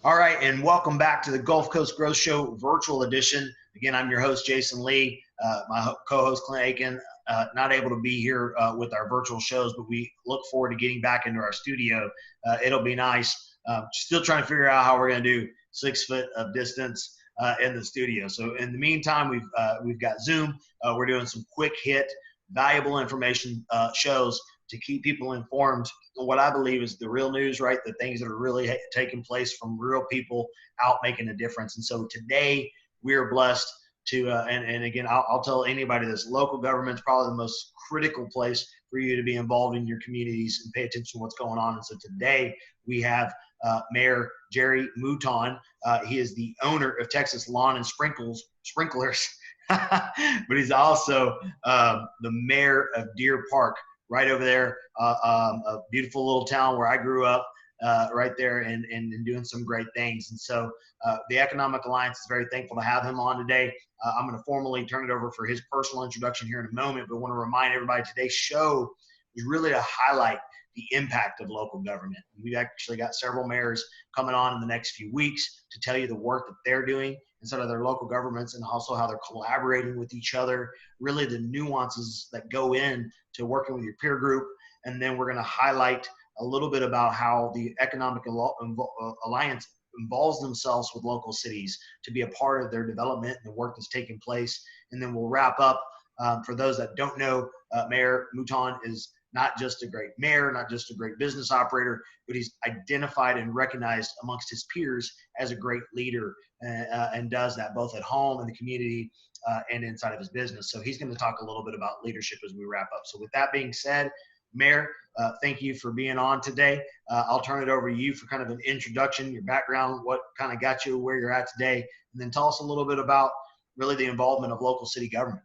All right, and welcome back to the Gulf Coast Growth Show virtual edition. Again, I'm your host, Jason Lee. My co-host, Clint Aiken, not able to be here with our virtual shows, but we look forward to getting back into our studio. It'll be nice. Still trying to figure out how we're going to do 6 foot of distance in the studio. So in the meantime, we've got Zoom. We're doing some quick hit, valuable information shows to keep people informed on what I believe is the real news, right? The things that are really taking place from real people out making a difference. And so today we are blessed to, and again, I'll tell anybody this, local government is probably the most critical place for you to be involved in your communities and pay attention to what's going on. And so today we have Mayor Jerry Mouton. He is the owner of Texas Lawn and Sprinklers, but he's also the mayor of Deer Park, right over there, a beautiful little town where I grew up, right there, and doing some great things. And so the Economic Alliance is very thankful to have him on today. I'm going to formally turn it over for his personal introduction here in a moment, but I want to remind everybody today's show is really to highlight the impact of local government. We've actually got several mayors coming on in the next few weeks to tell you the work that they're doing inside of their local governments and also how they're collaborating with each other, really the nuances that go in to working with your peer group. And then we're going to highlight a little bit about how the Economic Alliance involves themselves with local cities to be a part of their development and the work that's taking place. And then we'll wrap up. For those that don't know, Mayor Mouton is not just a great mayor, not just a great business operator, but he's identified and recognized amongst his peers as a great leader, and does that both at home in the community and inside of his business. So he's going to talk a little bit about leadership as we wrap up. So with that being said, Mayor, thank you for being on today. I'll turn it over to you for kind of an introduction, your background, what kind of got you where you're at today, and then tell us a little bit about really the involvement of local city government.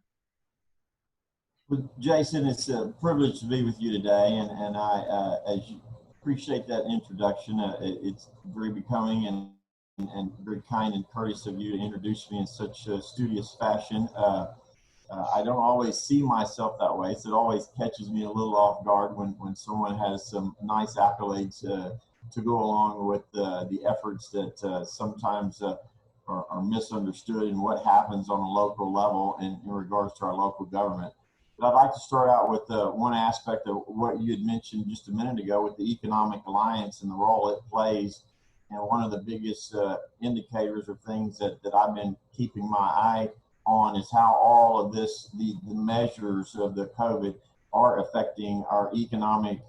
Well, Jason, it's a privilege to be with you today, and I as you appreciate that introduction. It's very becoming and very kind and courteous of you to introduce me in such a studious fashion. I don't always see myself that way, so it always catches me a little off guard when someone has some nice accolades to go along with the efforts that sometimes are misunderstood and what happens on a local level in regards to our local government. But I'd like to start out with one aspect of what you had mentioned just a minute ago with the Economic Alliance and the role it plays. And one of the biggest indicators of things that I've been keeping my eye on is how all of this, the measures of the COVID are affecting our economic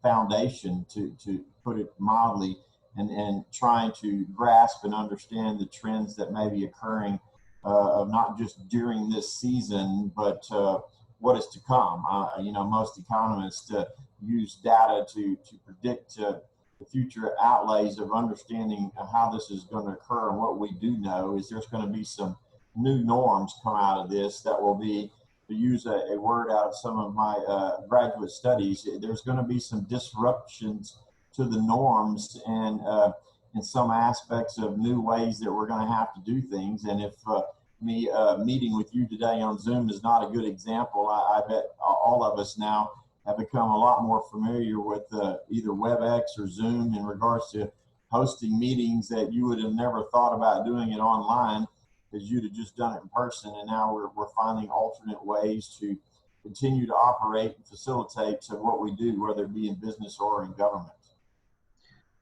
foundation, to put it mildly, and trying to grasp and understand the trends that may be occurring of not just during this season, but what is to come. Most economists use data to predict the future outlays of understanding how this is going to occur. And what we do know is there's going to be some new norms come out of this that will be, to use a word out of some of my graduate studies, there's going to be some disruptions to the norms and in some aspects of new ways that we're going to have to do things. And if me meeting with you today on Zoom is not a good example, I bet all of us now have become a lot more familiar with either WebEx or Zoom in regards to hosting meetings that you would have never thought about doing it online, because you'd have just done it in person. And now we're finding alternate ways to continue to operate and facilitate what we do, whether it be in business or in government.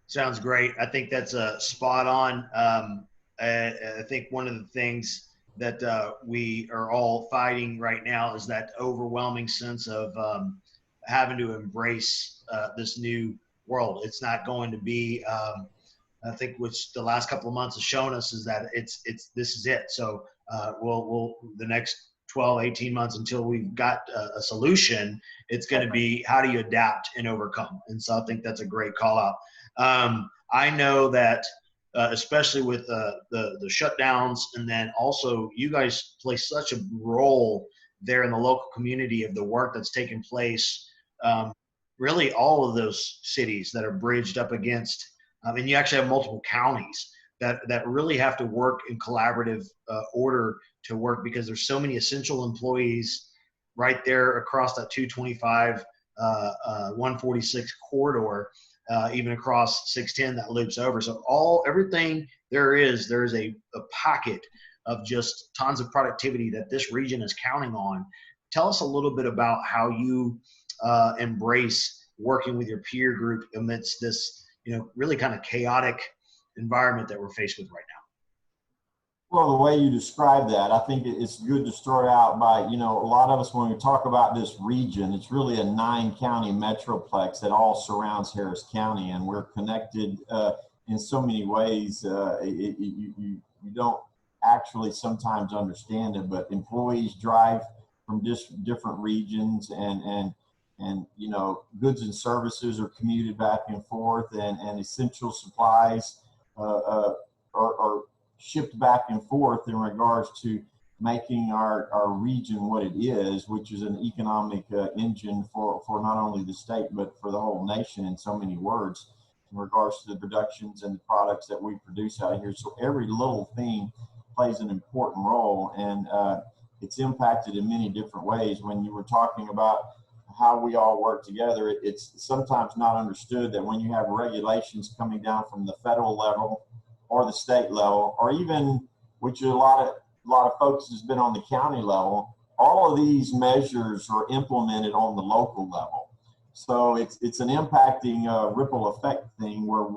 Sounds great. I think that's spot on. I think one of the things that we are all fighting right now is that overwhelming sense of having to embrace this new world. It's not going to be, I think, which the last couple of months have shown us, is that this is it. So we'll the next 12, 18 months until we've got a solution, it's going to be how do you adapt and overcome. And so I think that's a great call out. I know that especially with the shutdowns, and then also you guys play such a role there in the local community of the work that's taking place. Really all of those cities that are bridged up against, and you actually have multiple counties that really have to work in collaborative order to work, because there's so many essential employees right there across that 225, 146 corridor even across 610 that loops over. So everything there is a pocket of just tons of productivity that this region is counting on. Tell us a little bit about how you embrace working with your peer group amidst this, really kind of chaotic environment that we're faced with right now. Well, the way you describe that, I think it's good to start out by, a lot of us, when we talk about this region, it's really a 9-county metroplex that all surrounds Harris County, and we're connected in so many ways. You don't actually sometimes understand it, but employees drive from different regions, and goods and services are commuted back and forth, and essential supplies are shipped back and forth in regards to making our region what it is, which is an economic engine for not only the state, but for the whole nation in so many words, in regards to the productions and the products that we produce out of here. So every little thing plays an important role, and it's impacted in many different ways. When you were talking about how we all work together, it's sometimes not understood that when you have regulations coming down from the federal level or the state level, or even, which a lot of focus has been on the county level, all of these measures are implemented on the local level. So it's an impacting ripple effect thing where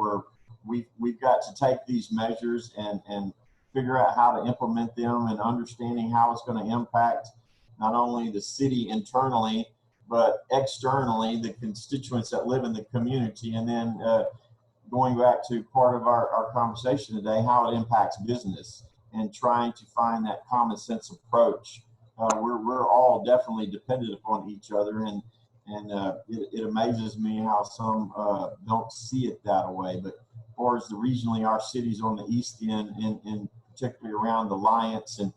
we've got to take these measures and figure out how to implement them, and understanding how it's going to impact not only the city internally, but externally, the constituents that live in the community. And then going back to part of our conversation today, how it impacts business, and trying to find that common sense approach. We're all definitely dependent upon each other, and it amazes me how some don't see it that way. But as far as regionally, our cities on the east end, and particularly around the Alliance, and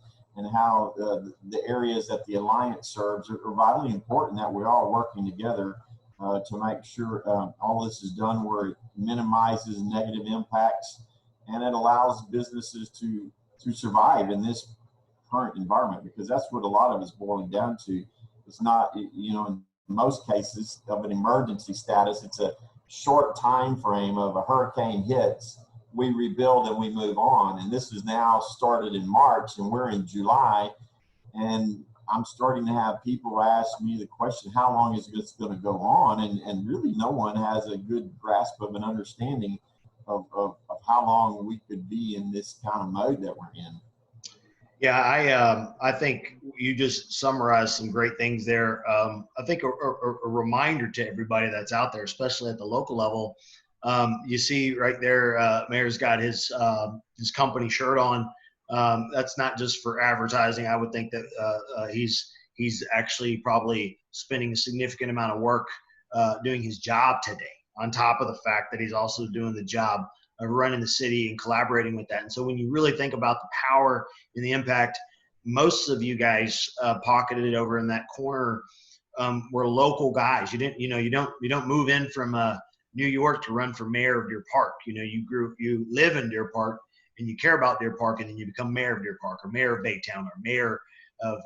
how the areas that the Alliance serves are vitally important, that we're all working together to make sure all this is done where it minimizes negative impacts, and it allows businesses to survive in this current environment, because that's what a lot of it's boiling down to. It's not, in most cases of an emergency status, it's a short time frame of a hurricane hits, we rebuild and we move on. And this is now started in March, and we're in July, and I'm starting to have people ask me the question, how long is this going to go on? And really no one has a good grasp of an understanding of how long we could be in this kind of mode that we're in. Yeah, I think you just summarized some great things there. I think a reminder to everybody that's out there, especially at the local level, you see right there, Mayor's got his company shirt on. That's not just for advertising. I would think that he's actually probably spending a significant amount of work doing his job today, on top of the fact that he's also doing the job of running the city and collaborating with that. And so when you really think about the power and the impact, most of you guys pocketed it over in that corner were local guys. You don't move in from New York to run for mayor of Deer Park. You live in Deer Park, and you care about Deer Park, and then you become mayor of Deer Park, or mayor of Baytown, or mayor of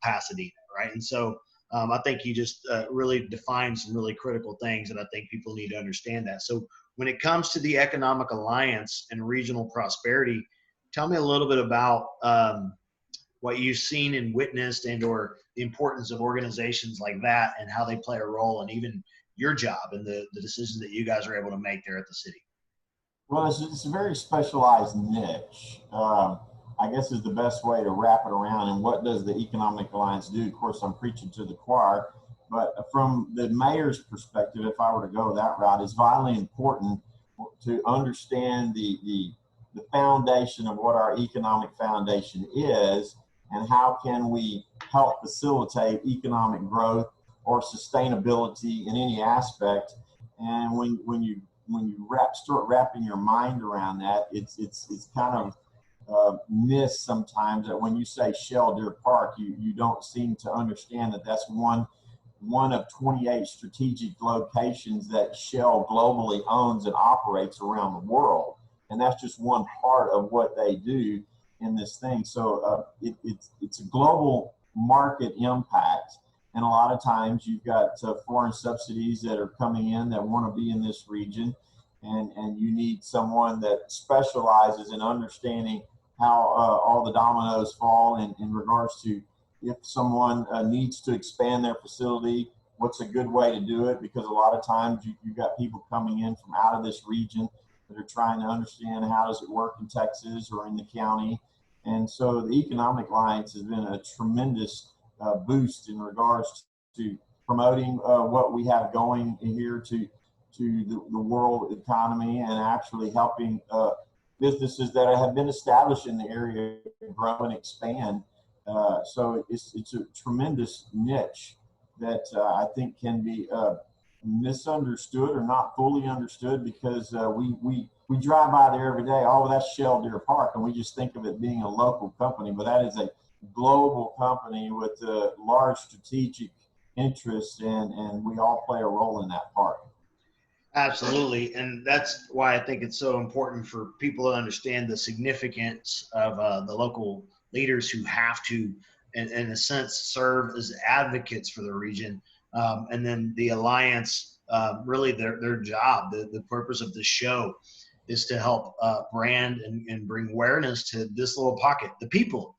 Pasadena, right? And so I think you just really defined some really critical things, and I think people need to understand that. So when it comes to the economic alliance and regional prosperity, tell me a little bit about what you've seen and witnessed, and or the importance of organizations like that, and how they play a role, and even your job and the decisions that you guys are able to make there at the city. Well, it's a very specialized niche, I guess is the best way to wrap it around. And what does the Economic Alliance do? Of course, I'm preaching to the choir, but from the mayor's perspective, if I were to go that route, it's vitally important to understand the foundation of what our economic foundation is, and how can we help facilitate economic growth or sustainability in any aspect. And when you start wrapping your mind around that, it's kind of missed sometimes that when you say Shell Deer Park, you don't seem to understand that that's one of 28 strategic locations that Shell globally owns and operates around the world. And that's just one part of what they do in this thing. So it's a global market impact. And a lot of times you've got foreign subsidies that are coming in that want to be in this region. And you need someone that specializes in understanding how all the dominoes fall in regards to if someone needs to expand their facility, what's a good way to do it? Because a lot of times you've got people coming in from out of this region that are trying to understand how does it work in Texas or in the county. And so the Economic Alliance has been a tremendous boost in regards to promoting what we have going here to the world economy, and actually helping businesses that have been established in the area grow and expand. So it's a tremendous niche that I think can be misunderstood or not fully understood, because we drive by there every day. Oh, that's Shell Deer Park, and we just think of it being a local company, but that is a global company with large strategic interests, and we all play a role in that park. Absolutely. And that's why I think it's so important for people to understand the significance of the local leaders who have to, in a sense, serve as advocates for the region. And then the Alliance, really their job, the purpose of the show is to help brand and bring awareness to this little pocket, the people.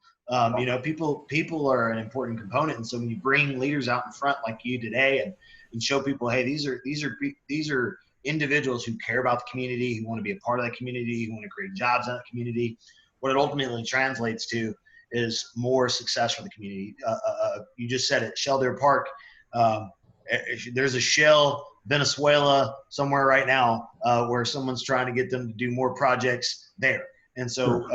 People are an important component. And so when you bring leaders out in front like you today and show people, hey, these are individuals who care about the community, who want to be a part of that community, who want to create jobs in that community. What it ultimately translates to is more success for the community. You just said it, Shell Deer Park. There's a Shell Venezuela somewhere right now where someone's trying to get them to do more projects there. And so,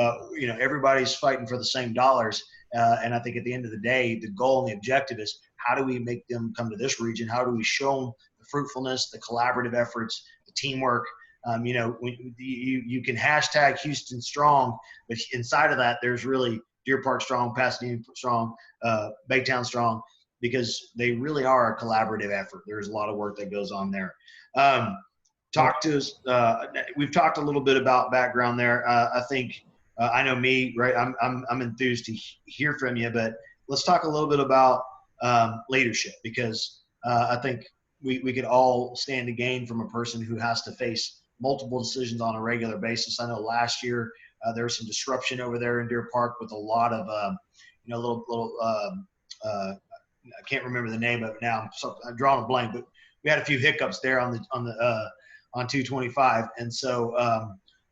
everybody's fighting for the same dollars. And I think at the end of the day, the goal and the objective is how do we make them come to this region? How do we show them the fruitfulness, the collaborative efforts, the teamwork? You can hashtag Houston Strong, but inside of that, there's really Deer Park Strong, Pasadena Strong, Baytown Strong, because they really are a collaborative effort. There's a lot of work that goes on there. Talk to us. We've talked a little bit about background there. I think I know me, right? I'm enthused to hear from you, but let's talk a little bit about leadership, because I think we could all stand to gain from a person who has to face multiple decisions on a regular basis. I know last year there was some disruption over there in Deer Park with a lot of I can't remember the name of it now. I'm drawing a blank, but we had a few hiccups there on 225, and so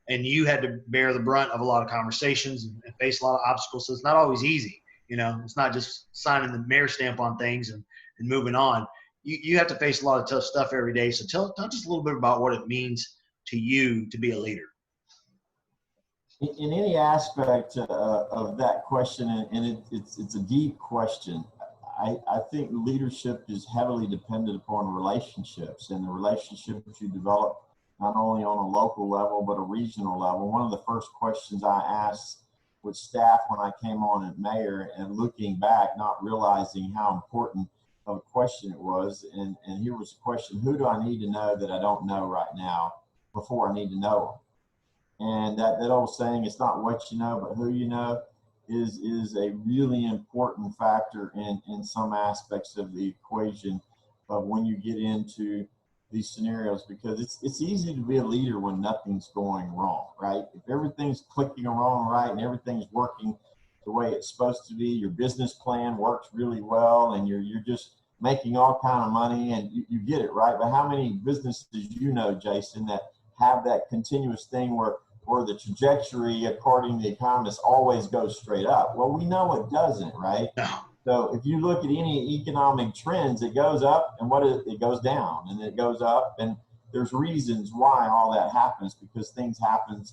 and you had to bear the brunt of a lot of conversations and face a lot of obstacles. So it's not always easy. It's not just signing the mayor stamp on things and moving on. You have to face a lot of tough stuff every day. So tell just a little bit about what it means to you to be a leader. In any aspect of that question, and it's a deep question, I think leadership is heavily dependent upon relationships, and the relationships you develop not only on a local level but a regional level. One of the first questions I asked with staff when I came on as mayor, and looking back, not realizing how important of a question it was, and here was the question: who do I need to know that I don't know right now before I need to know them? And that old saying, it's not what you know but who you know, is a really important factor in some aspects of the equation of when you get into these scenarios, because it's easy to be a leader when nothing's going wrong, right? If everything's clicking along right and everything's working the way it's supposed to be, your business plan works really well, and you're just making all kind of money, and you get it, right? But how many businesses Jason, that have that continuous thing where the trajectory, according to the economists, always goes straight up? Well, we know it doesn't, right? No. So if you look at any economic trends, it goes up, and it goes down, and it goes up, and there's reasons why all that happens, because things happen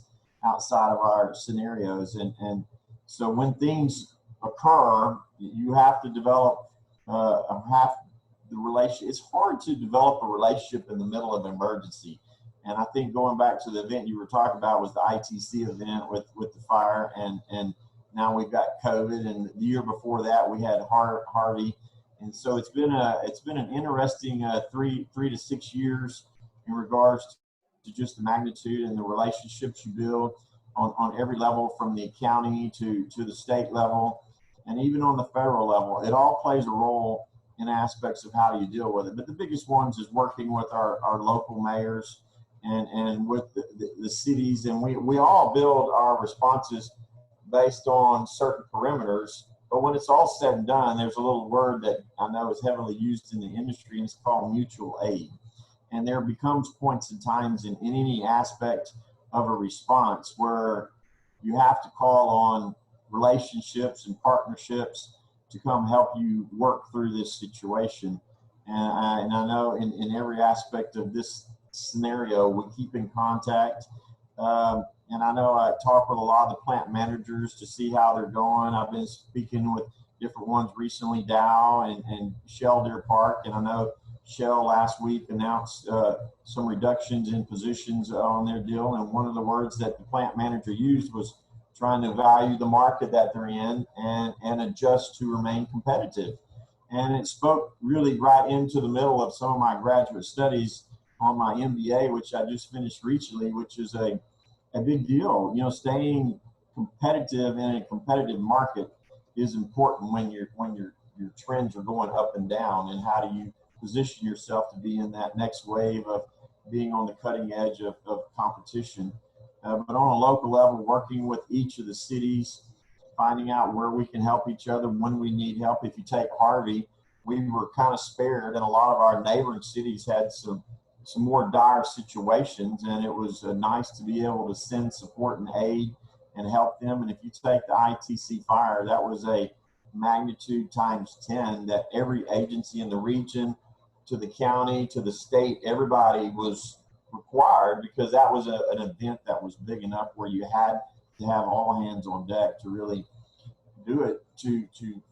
outside of our scenarios, and so when things occur, you have to develop the relationship. It's hard to develop a relationship in the middle of an emergency. And I think going back to the event you were talking about was the ITC event with the fire, and now we've got COVID, and the year before that we had Harvey, and so it's been an interesting 3 to 6 years in regards to just the magnitude and the relationships you build on every level, from the county to the state level, and even on the federal level. It all plays a role in aspects of how do you deal with it. But the biggest ones is working with our local mayors and with the cities. And we all build our responses based on certain perimeters. But when it's all said and done, there's a little word that I know is heavily used in the industry, and it's called mutual aid. And there becomes points and times in any aspect of a response where you have to call on relationships and partnerships to come help you work through this situation. And I know in every aspect of this scenario, we keep in contact. And I know I talk with a lot of the plant managers to see how they're going. I've been speaking with different ones recently, Dow and Shell Deer Park. And I know Shell last week announced some reductions in positions on their deal. And one of the words that the plant manager used was trying to value the market that they're in and adjust to remain competitive. And it spoke really right into the middle of some of my graduate studies on my MBA, which I just finished recently, which is a big deal. You know, staying competitive in a competitive market is important when your trends are going up and down. And how do you position yourself to be in that next wave of being on the cutting edge of competition? But on a local level, working with each of the cities, finding out where we can help each other when we need help. If you take Harvey, we were kind of spared, and a lot of our neighboring cities had some more dire situations, and it was nice to be able to send support and aid and help them. And if you take the ITC fire, that was a magnitude times 10 that every agency in the region, to the county, to the state, everybody was required, because that was an event that was big enough where you had to have all hands on deck to really do it, to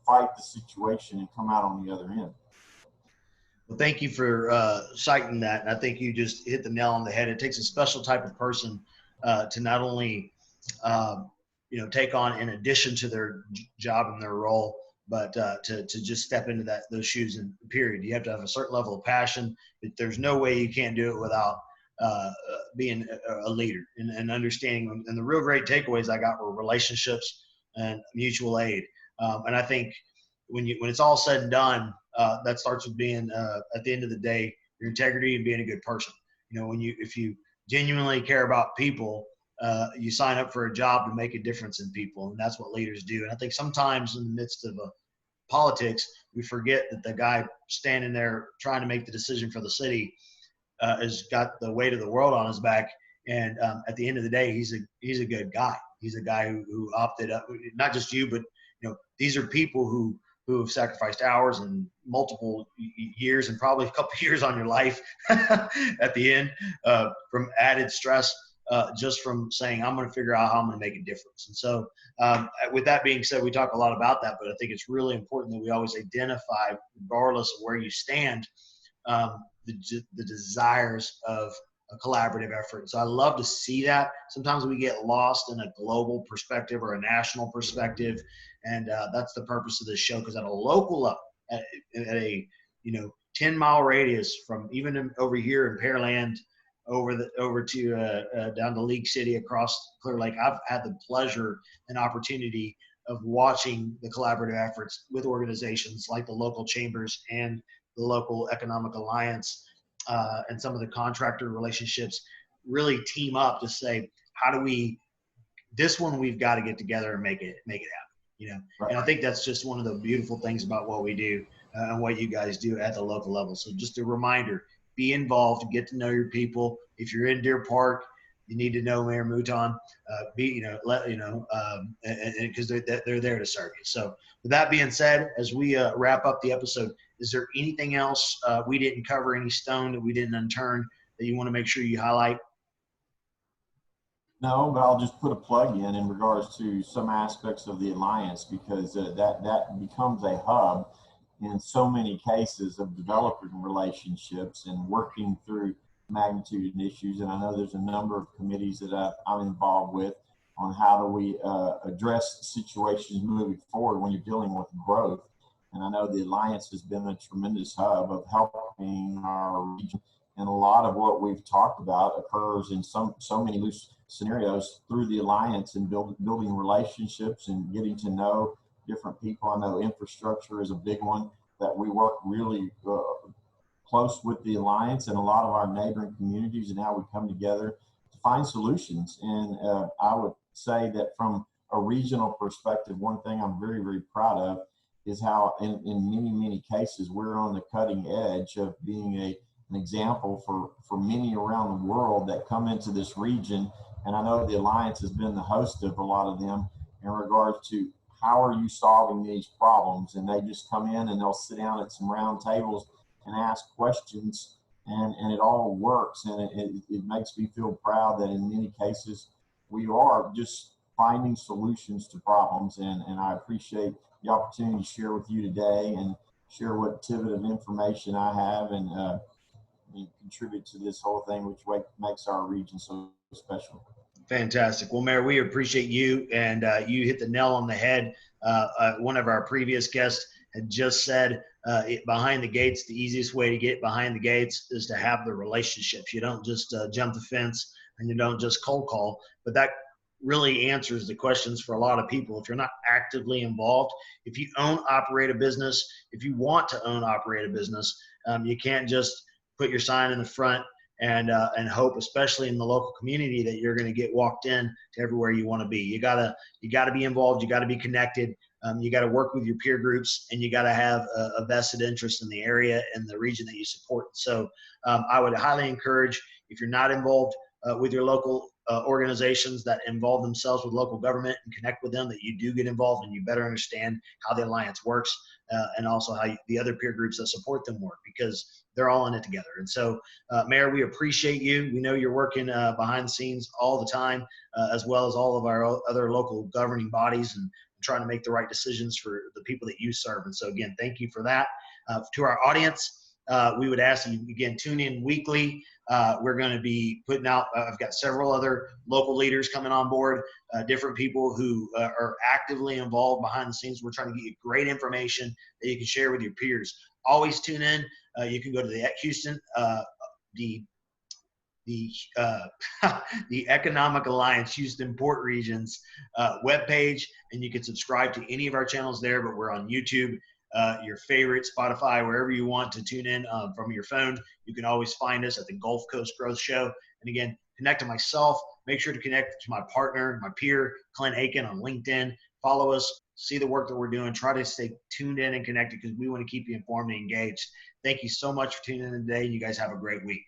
fight the situation and come out on the other end. Well, thank you for citing that. And I think you just hit the nail on the head. It takes a special type of person to not only, take on in addition to their job and their role, but to just step into those shoes. And period, you have to have a certain level of passion. There's no way you can't do it without being a leader and understanding. And the real great takeaways I got were relationships and mutual aid. And I think when it's all said and done, that starts with being at the end of the day, your integrity and being a good person. You know, if you genuinely care about people, you sign up for a job to make a difference in people, and that's what leaders do. And I think sometimes in the midst of politics, we forget that the guy standing there trying to make the decision for the city has got the weight of the world on his back. And at the end of the day, he's a good guy. He's a guy who opted up, not just you, but these are people who have sacrificed hours and multiple years and probably a couple of years on your life at the end from added stress, just from saying, I'm going to figure out how I'm going to make a difference. And so with that being said, we talk a lot about that, but I think it's really important that we always identify, regardless of where you stand, the desires of a collaborative effort. So I love to see that. Sometimes we get lost in a global perspective or a national perspective, and that's the purpose of this show. Because at a local level, at a 10-mile radius from even over here in Pearland, over to down to League City, across Clear Lake, I've had the pleasure and opportunity of watching the collaborative efforts with organizations like the local chambers and the local economic alliance, and some of the contractor relationships really team up to say, how do we've got to get together and make it happen, Right. And I think that's just one of the beautiful things about what we do and what you guys do at the local level. So just a reminder, be involved, get to know your people. If you're in Deer Park, you need to know Mayor Mouton, because they're there to serve you. So with that being said, as we wrap up the episode, is there anything else we didn't cover, any stone that we didn't unturn that you want to make sure you highlight? No, but I'll just put a plug in regards to some aspects of the alliance, because that becomes a hub in so many cases of developing relationships and working through magnitude and issues. And I know there's a number of committees that I'm involved with on how do we address situations moving forward when you're dealing with growth. And I know the Alliance has been a tremendous hub of helping our region. And a lot of what we've talked about occurs in so many loose scenarios through the Alliance, and building relationships and getting to know different people. I know infrastructure is a big one. that we work really close with the Alliance and a lot of our neighboring communities, and how we come together to find solutions. And I would say that from a regional perspective, one thing I'm very, very proud of is how in many, many cases, we're on the cutting edge of being an example for many around the world that come into this region. And I know the Alliance has been the host of a lot of them in regards to how are you solving these problems? And they just come in and they'll sit down at some round tables and ask questions, and it all works. And it makes me feel proud that in many cases we are just finding solutions to problems. And I appreciate the opportunity to share with you today and share what tidbit of information I have, and contribute to this whole thing, which makes our region so special. Fantastic. Well, Mayor, we appreciate you, and you hit the nail on the head. One of our previous guests had just said, behind the gates, the easiest way to get behind the gates is to have the relationships. You don't just jump the fence, and you don't just cold call, but that really answers the questions for a lot of people. If you're not actively involved, if you operate a business, if you want to operate a business, you can't just put your sign in the front and hope, especially in the local community, that you're going to get walked in to everywhere you want to be. You gotta be involved. You got to be connected. You got to work with your peer groups, and you got to have a vested interest in the area and the region that you support. So I would highly encourage, if you're not involved with your local organizations that involve themselves with local government and connect with them, that you do get involved and you better understand how the Alliance works, and also how the other peer groups that support them work, because they're all in it together. And so, Mayor, we appreciate you. We know you're working behind the scenes all the time, as well as all of our other local governing bodies, and trying to make the right decisions for the people that you serve. And so, again, thank you for that. To our audience, we would ask you, again, tune in weekly. We're going to be putting out, I've got several other local leaders coming on board, different people who are actively involved behind the scenes. We're trying to get you great information that you can share with your peers. Always tune in. You can go to the Houston, the Economic Alliance Houston Port Regions webpage, and you can subscribe to any of our channels there. But we're on YouTube, your favorite, Spotify, wherever you want to tune in from your phone. You can always find us at the Gulf Coast Growth Show. And again, connect to myself. Make sure to connect to my partner, my peer, Clint Aiken, on LinkedIn. Follow us, see the work that we're doing. Try to stay tuned in and connected, because we want to keep you informed and engaged. Thank you so much for tuning in today. You guys have a great week.